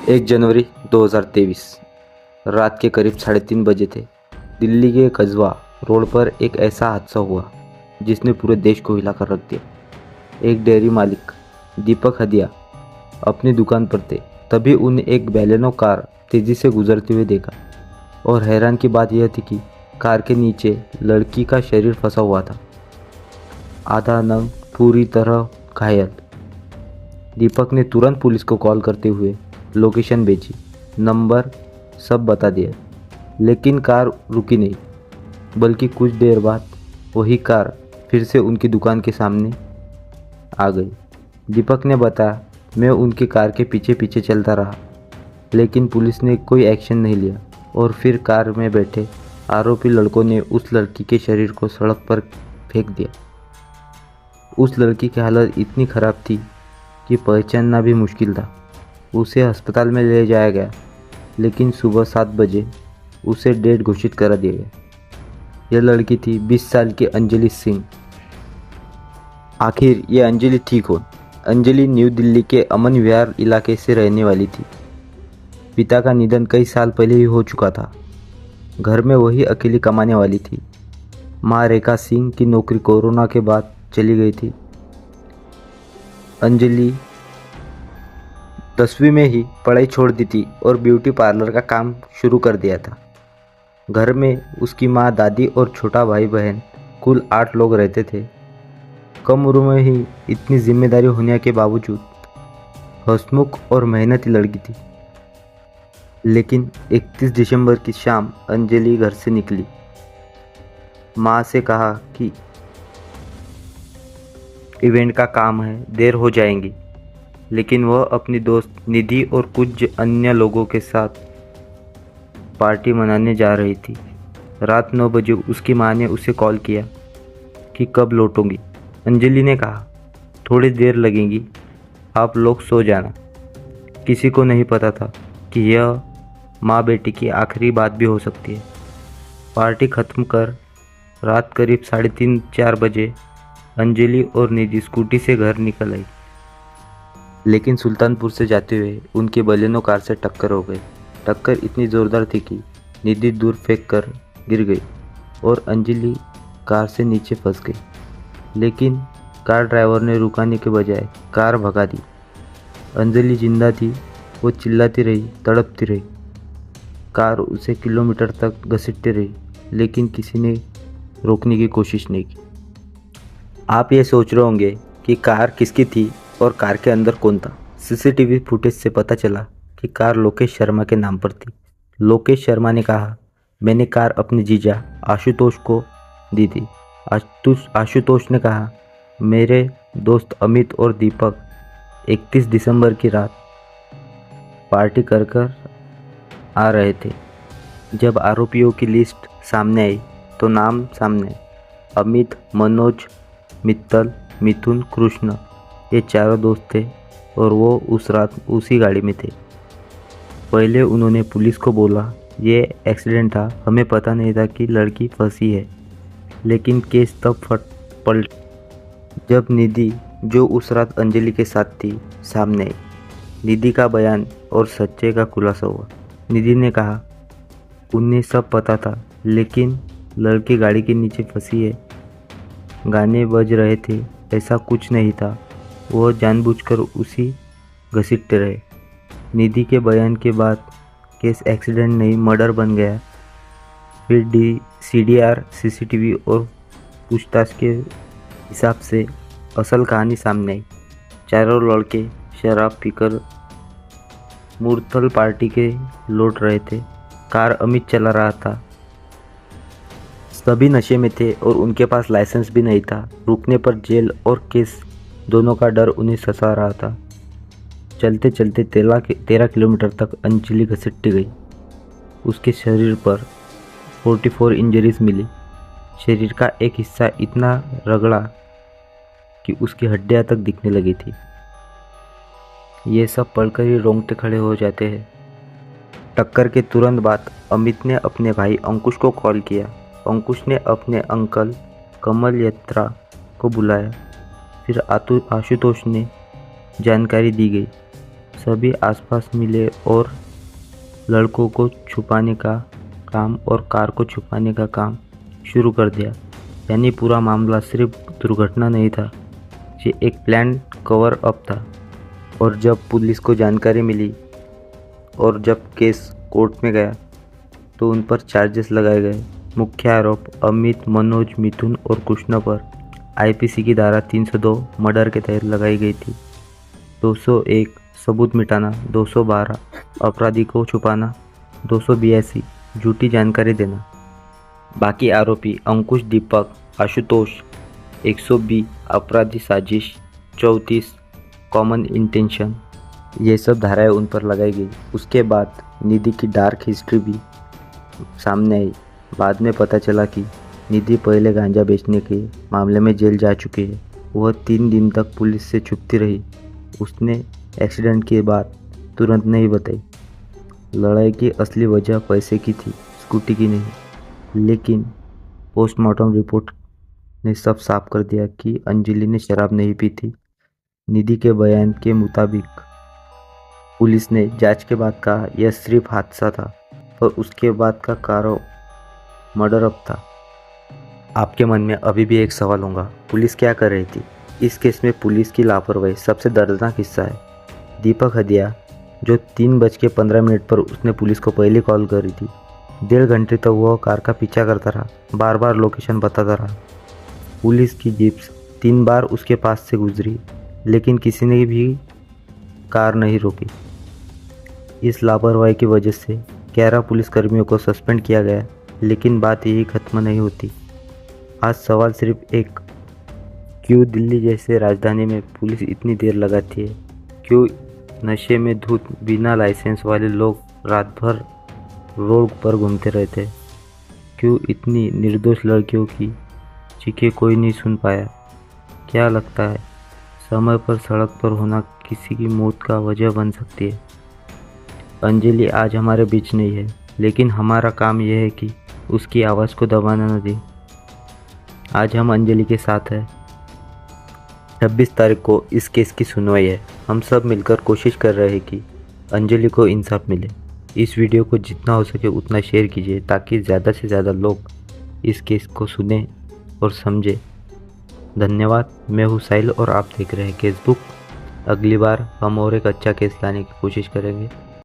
1 जनवरी 2023 रात के करीब 3:30 बजे थे। दिल्ली के कस्बा रोड पर एक ऐसा हादसा हुआ जिसने पूरे देश को हिलाकर रख दिया। एक डेयरी मालिक दीपक हदिया अपनी दुकान पर थे, तभी उन्हें एक बैलेनो कार तेजी से गुजरते हुए देखा और हैरान की बात यह थी कि कार के नीचे लड़की का शरीर फंसा हुआ था, आधा नंग, पूरी तरह घायल। दीपक ने तुरंत पुलिस को कॉल करते हुए लोकेशन भेजी, नंबर सब बता दिया, लेकिन कार रुकी नहीं। बल्कि कुछ देर बाद वही कार फिर से उनकी दुकान के सामने आ गई। दीपक ने बताया, मैं उनकी कार के पीछे पीछे चलता रहा, लेकिन पुलिस ने कोई एक्शन नहीं लिया और फिर कार में बैठे आरोपी लड़कों ने उस लड़की के शरीर को सड़क पर फेंक दिया। उस लड़की की हालत इतनी ख़राब थी कि पहचानना भी मुश्किल था। उसे अस्पताल में ले जाया गया, लेकिन सुबह 7 बजे उसे डेड घोषित कर दिया गया। यह लड़की थी 20 साल की अंजलि सिंह। आखिर ये अंजलि ठीक हो? अंजलि न्यू दिल्ली के अमन विहार इलाके से रहने वाली थी। पिता का निधन कई साल पहले ही हो चुका था। घर में वही अकेली कमाने वाली थी। माँ रेखा सिंह की नौकरी कोरोना के बाद चली गई थी। अंजलि 10वीं में ही पढ़ाई छोड़ दी थी और ब्यूटी पार्लर का काम शुरू कर दिया था। घर में उसकी माँ, दादी और छोटा भाई बहन, कुल 8 लोग रहते थे। कम उम्र में ही इतनी जिम्मेदारी होने के बावजूद हंसमुख और मेहनती लड़की थी। लेकिन 31 दिसंबर की शाम अंजलि घर से निकली। माँ से कहा कि इवेंट का काम है, देर हो जाएंगी, लेकिन वह अपनी दोस्त निधि और कुछ अन्य लोगों के साथ पार्टी मनाने जा रही थी। रात 9 बजे उसकी माँ ने उसे कॉल किया कि कब लौटोगी। अंजलि ने कहा, थोड़ी देर लगेगी, आप लोग सो जाना। किसी को नहीं पता था कि यह माँ बेटी की आखिरी बात भी हो सकती है। पार्टी ख़त्म कर रात करीब 3:30-4 बजे अंजलि और निधि स्कूटी से घर निकल आई, लेकिन सुल्तानपुर से जाते हुए उनके बलेनो कार से टक्कर हो गई। टक्कर इतनी ज़ोरदार थी कि निधि दूर फेंक कर गिर गई और अंजलि कार से नीचे फंस गई। लेकिन कार ड्राइवर ने रुकाने के बजाय कार भगा दी। अंजलि जिंदा थी। वो चिल्लाती रही, तड़पती रही। कार उसे किलोमीटर तक घसीटती रही, लेकिन किसी ने रोकने की कोशिश नहीं की। आप ये सोच रहे होंगे कि कार किसकी थी और कार के अंदर कौन था। सीसीटीवी फुटेज से पता चला कि कार लोकेश शर्मा के नाम पर थी। लोकेश शर्मा ने कहा, मैंने कार अपने जीजा आशुतोष को दी थी। आशुतोष ने कहा, मेरे दोस्त अमित और दीपक 31 दिसंबर की रात पार्टी कर आ रहे थे। जब आरोपियों की लिस्ट सामने आई तो नाम सामने आए। अमित, मनोज, मित्तल, मिथुन, कृष्ण, ये चारों दोस्त थे और वो उस रात उसी गाड़ी में थे। पहले उन्होंने पुलिस को बोला, ये एक्सीडेंट था, हमें पता नहीं था कि लड़की फंसी है। लेकिन केस तब पलट जब निधि, जो उस रात अंजलि के साथ थी, सामने आई। निधि का बयान और सच्चे का खुलासा हुआ। निधि ने कहा, उन्हें सब पता था, लेकिन लड़की गाड़ी के नीचे फंसी है। गाने बज रहे थे, ऐसा कुछ नहीं था। वह जानबूझकर उसी घसीटते रहे। निधि के बयान के बाद केस एक्सीडेंट नहीं, मर्डर बन गया। फिर CDR, CCTV और पूछताछ के हिसाब से असल कहानी सामने आई। चारों लड़के शराब पीकर मुरथल पार्टी के लौट रहे थे। कार अमित चला रहा था। सभी नशे में थे और उनके पास लाइसेंस भी नहीं था। रुकने पर जेल और केस दोनों का डर उन्हें सता रहा था। चलते चलते 13 किलोमीटर तक अंजलि घसीटती गई। उसके शरीर पर 44 इंजरीज मिली। शरीर का एक हिस्सा इतना रगड़ा कि उसकी हड्डियां तक दिखने लगी थी। ये सब पढ़कर ही रोंगटे खड़े हो जाते हैं। टक्कर के तुरंत बाद अमित ने अपने भाई अंकुश को कॉल किया। अंकुश ने अपने अंकल कमल यात्रा को बुलाया। फिर आशुतोष ने जानकारी दी गई। सभी आसपास मिले और लड़कों को छुपाने का काम और कार को छुपाने का काम शुरू कर दिया। यानी पूरा मामला सिर्फ दुर्घटना नहीं था, ये एक प्लान कवर अप था। और जब पुलिस को जानकारी मिली और जब केस कोर्ट में गया तो उन पर चार्जेस लगाए गए। मुख्य आरोप अमित, मनोज, मिथुन और कृष्ण पर आईपीसी की धारा 302 मर्डर के तहत लगाई गई थी। 201 सबूत मिटाना, 212 अपराधी को छुपाना, 282 झूठी जानकारी देना। बाकी आरोपी अंकुश, दीपक, आशुतोष 120 अपराधी साजिश, 34 कॉमन इंटेंशन, ये सब धाराएं उन पर लगाई गई। उसके बाद निधि की डार्क हिस्ट्री भी सामने आई। बाद में पता चला कि निधि पहले गांजा बेचने के मामले में जेल जा चुकी है। वह 3 दिन तक पुलिस से छुपती रही। उसने एक्सीडेंट की बात तुरंत नहीं बताई। लड़ाई की असली वजह पैसे की थी, स्कूटी की नहीं। लेकिन पोस्टमार्टम रिपोर्ट ने सब साफ कर दिया कि अंजलि ने शराब नहीं पी थी। निधि के बयान के मुताबिक पुलिस ने जांच के बाद कहा यह सिर्फ हादसा था, पर उसके बाद का कारण मर्डर अप था। आपके मन में अभी भी एक सवाल होगा, पुलिस क्या कर रही थी? इस केस में पुलिस की लापरवाही सबसे दर्दनाक हिस्सा है। दीपक हदिया, जो 3:15 पर उसने पुलिस को पहले कॉल करी थी, 1.5 घंटे तक वह कार का पीछा करता रहा, बार बार लोकेशन बताता रहा। पुलिस की जीप्स 3 बार उसके पास से गुजरी, लेकिन किसी ने भी कार नहीं रोकी। इस लापरवाही की वजह से 11 पुलिसकर्मियों को सस्पेंड किया गया। लेकिन बात यही खत्म नहीं होती। आज सवाल सिर्फ एक, क्यों दिल्ली जैसे राजधानी में पुलिस इतनी देर लगाती है? क्यों नशे में धुत बिना लाइसेंस वाले लोग रात भर रोड पर घूमते रहते? क्यों इतनी निर्दोष लड़कियों की चीखें कोई नहीं सुन पाया? क्या लगता है समय पर सड़क पर होना किसी की मौत का वजह बन सकती है? अंजलि आज हमारे बीच नहीं है, लेकिन हमारा काम यह है कि उसकी आवाज़ को दबाना न दें। आज हम अंजलि के साथ हैं। 26 तारीख को इस केस की सुनवाई है। हम सब मिलकर कोशिश कर रहे हैं कि अंजलि को इंसाफ मिले। इस वीडियो को जितना हो सके उतना शेयर कीजिए ताकि ज़्यादा से ज़्यादा लोग इस केस को सुने और समझें। धन्यवाद। मैं हूँ साहिल और आप देख रहे हैं केस बुक। अगली बार हम और एक अच्छा केस लाने की कोशिश करेंगे।